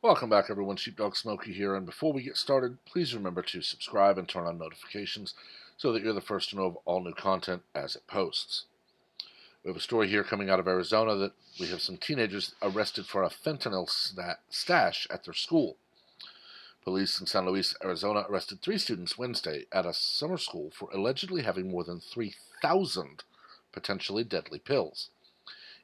Welcome back, everyone. Sheepdog Smokey here, and before we get started, please remember to subscribe and turn on notifications so that you're the first to know of all new content as it posts. We have a story here coming out of Arizona that we have some teenagers arrested for a fentanyl stash at their school. Police in San Luis, Arizona arrested 3 students Wednesday at a summer school for allegedly having more than 3,000 potentially deadly pills.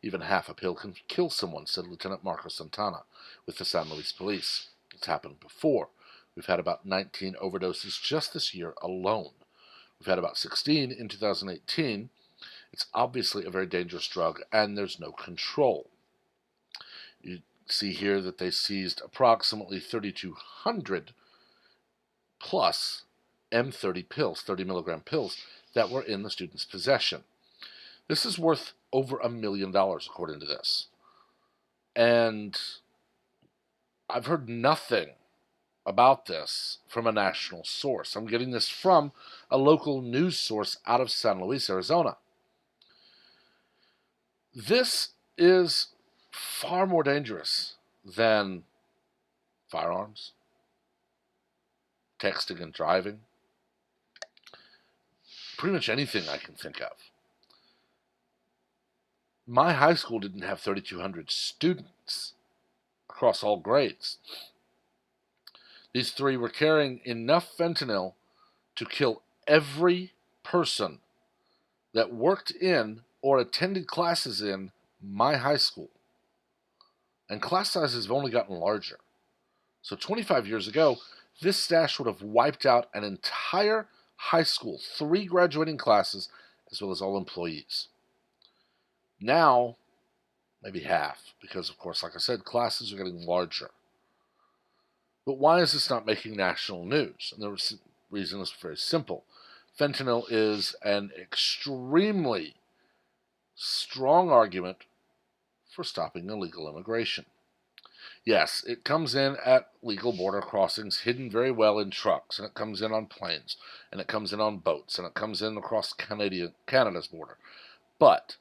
Even half a pill can kill someone, said Lieutenant Marco Santana with the San Luis Police. It's happened before. We've had about 19 overdoses just this year alone. We've had about 16 in 2018. It's obviously a very dangerous drug, and there's no control. You see here that they seized approximately 3,200 plus M30 pills, 30 milligram pills, that were in the student's possession. This is worth over $1 million, according to this. And I've heard nothing about this from a national source. I'm getting this from a local news source out of San Luis, Arizona. This is far more dangerous than firearms, texting and driving, pretty much anything I can think of. My high school didn't have 3,200 students across all grades. These 3 were carrying enough fentanyl to kill every person that worked in or attended classes in my high school. And class sizes have only gotten larger. So 25 years ago, this stash would have wiped out an entire high school, 3 graduating classes, as well as all employees. Now, maybe half, because, of course, like I said, classes are getting larger. But why is this not making national news? And the reason is very simple. Fentanyl is an extremely strong argument for stopping illegal immigration. Yes, it comes in at legal border crossings, hidden very well in trucks, and it comes in on planes, and it comes in on boats, and it comes in across Canada's border. But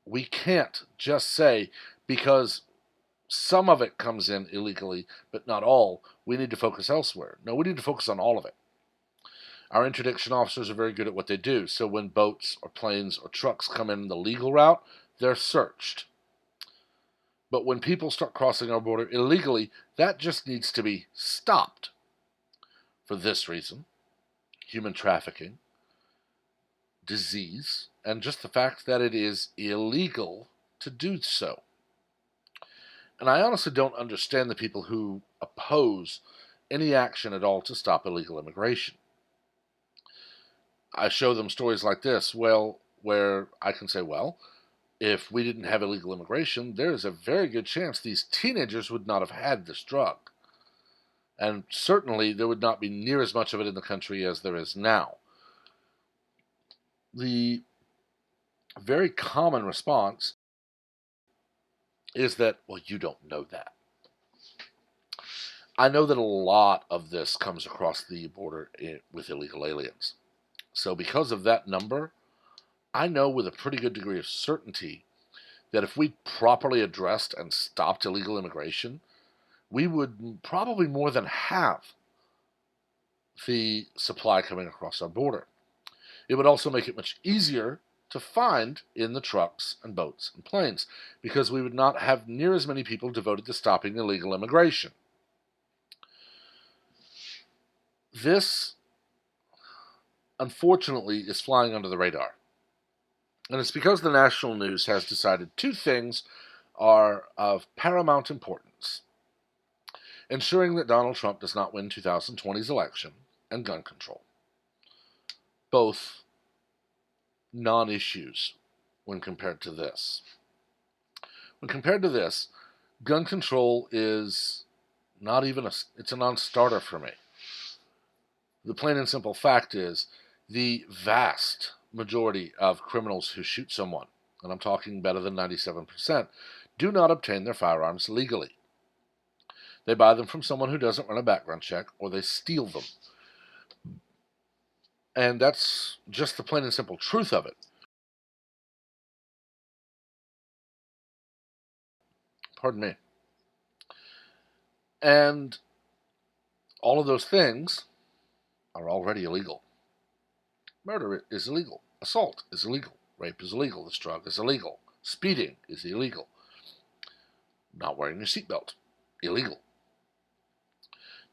we can't just say because some of it comes in illegally, but not all, we need to focus elsewhere. No, we need to focus on all of it. Our interdiction officers are very good at what they do, so when boats or planes or trucks come in the legal route, they're searched. But when people start crossing our border illegally, that just needs to be stopped. For this reason, human trafficking, disease, and just the fact that it is illegal to do so. And I honestly don't understand the people who oppose any action at all to stop illegal immigration. I show them stories like this, where I can say, well, if we didn't have illegal immigration, there is a very good chance these teenagers would not have had this drug. And certainly there would not be near as much of it in the country as there is now. The very common response is that, well, you don't know that. I know that a lot of this comes across the border with illegal aliens. So because of that number, I know with a pretty good degree of certainty that if we properly addressed and stopped illegal immigration, we would probably more than halve the supply coming across our border. It would also make it much easier to find in the trucks and boats and planes, because we would not have near as many people devoted to stopping illegal immigration. This, unfortunately, is flying under the radar. And it's because the national news has decided 2 things are of paramount importance: ensuring that Donald Trump does not win 2020's election, and gun control. Both non-issues when compared to this. When compared to this, gun control is not even it's a non-starter for me. The plain and simple fact is the vast majority of criminals who shoot someone, and I'm talking better than 97%, do not obtain their firearms legally. They buy them from someone who doesn't run a background check, or they steal them. And that's just the plain and simple truth of it. Pardon me. And all of those things are already illegal. Murder is illegal. Assault is illegal. Rape is illegal. This drug is illegal. Speeding is illegal. Not wearing your seatbelt, illegal.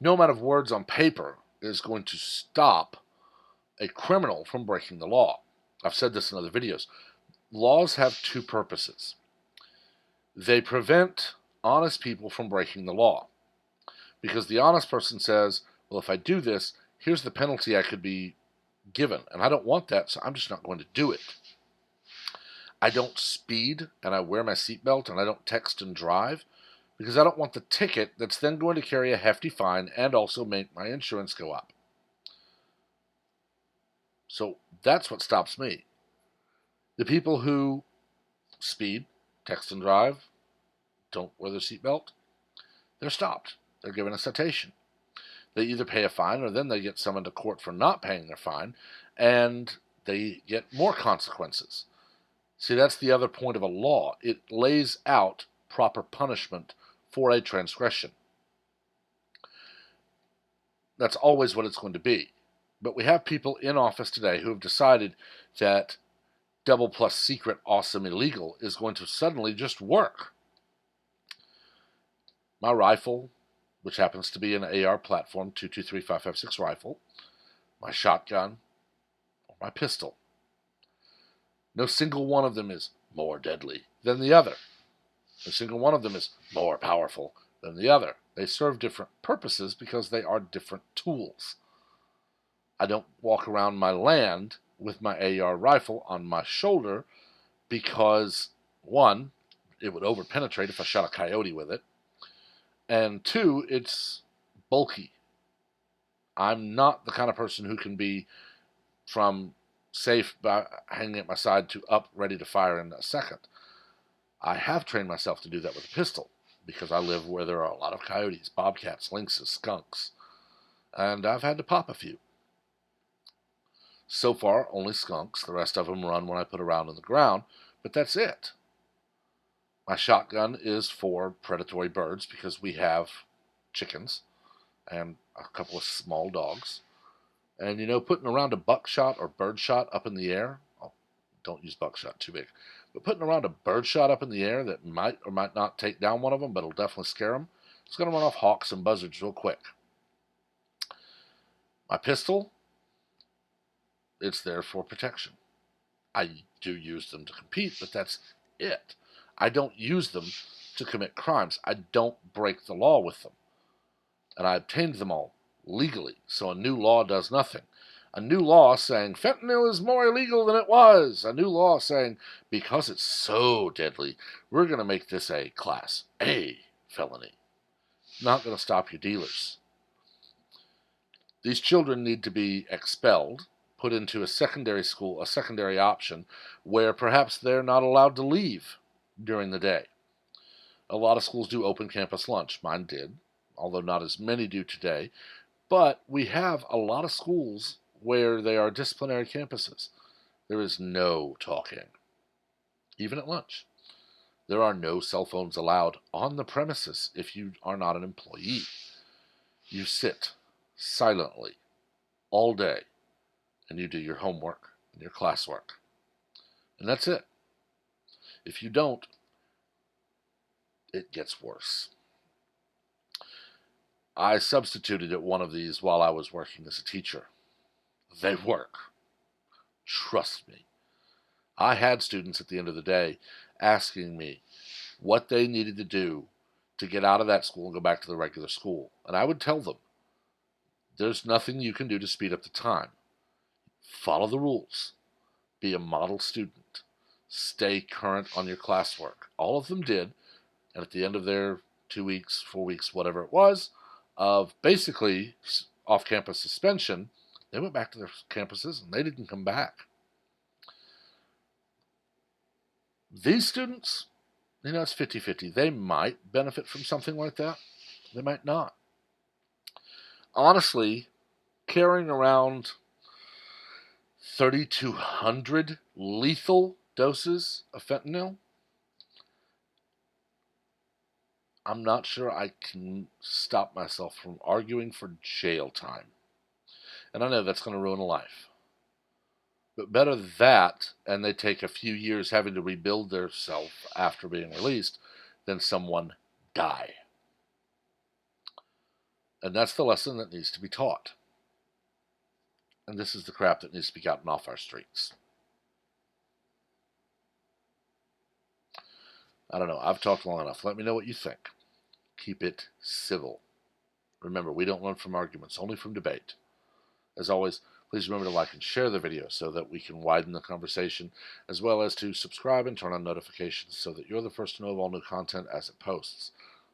No amount of words on paper is going to stop a criminal from breaking the law. I've said this in other videos. Laws have two purposes. They prevent honest people from breaking the law. Because the honest person says, well, if I do this, here's the penalty I could be given. And I don't want that, so I'm just not going to do it. I don't speed, and I wear my seatbelt, and I don't text and drive, because I don't want the ticket that's then going to carry a hefty fine and also make my insurance go up. So that's what stops me. The people who speed, text and drive, don't wear their seatbelt, they're stopped. They're given a citation. They either pay a fine or then they get summoned to court for not paying their fine, and they get more consequences. See, that's the other point of a law. It lays out proper punishment for a transgression. That's always what it's going to be. But we have people in office today who have decided that double plus secret awesome illegal is going to suddenly just work. My rifle, which happens to be an AR platform 223-556 rifle, my shotgun, or my pistol. No single one of them is more deadly than the other. No single one of them is more powerful than the other. They serve different purposes because they are different tools. I don't walk around my land with my AR rifle on my shoulder because, one, it would overpenetrate if I shot a coyote with it, and two, it's bulky. I'm not the kind of person who can be from safe by hanging at my side to up ready to fire in a second. I have trained myself to do that with a pistol because I live where there are a lot of coyotes, bobcats, lynxes, skunks, and I've had to pop a few. So far, only skunks. The rest of them run when I put a round in the ground, but that's it. My shotgun is for predatory birds because we have chickens and a couple of small dogs. And, putting around a buckshot or birdshot up in the air, oh, don't use buckshot, too big, but putting around a birdshot up in the air that might or might not take down one of them, but it'll definitely scare them, it's going to run off hawks and buzzards real quick. My pistol, it's there for protection. I do use them to compete, but that's it. I don't use them to commit crimes. I don't break the law with them. And I obtained them all legally, so a new law does nothing. A new law saying fentanyl is more illegal than it was. A new law saying because it's so deadly, we're going to make this a Class A felony. Not going to stop your dealers. These children need to be expelled, put into a secondary school, a secondary option, where perhaps they're not allowed to leave during the day. A lot of schools do open campus lunch. Mine did, although not as many do today. But we have a lot of schools where they are disciplinary campuses. There is no talking, even at lunch. There are no cell phones allowed on the premises if you are not an employee. You sit silently all day and you do your homework and your classwork. And that's it. If you don't, it gets worse. I substituted at one of these while I was working as a teacher. They work. Trust me. I had students at the end of the day asking me what they needed to do to get out of that school and go back to the regular school. And I would tell them, there's nothing you can do to speed up the time. Follow the rules. Be a model student. Stay current on your classwork. All of them did, and at the end of their 2 weeks, 4 weeks, whatever it was, of basically off-campus suspension, they went back to their campuses and they didn't come back. These students, it's 50-50. They might benefit from something like that. They might not. Honestly, carrying around 3,200 lethal doses of fentanyl, I'm not sure I can stop myself from arguing for jail time. And I know that's going to ruin a life. But better that, and they take a few years having to rebuild their self after being released, than someone die. And that's the lesson that needs to be taught. And this is the crap that needs to be gotten off our streets. I don't know. I've talked long enough. Let me know what you think. Keep it civil. Remember, we don't learn from arguments, only from debate. As always, please remember to like and share the video so that we can widen the conversation, as well as to subscribe and turn on notifications so that you're the first to know of all new content as it posts.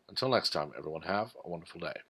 Until next time, everyone, have a wonderful day.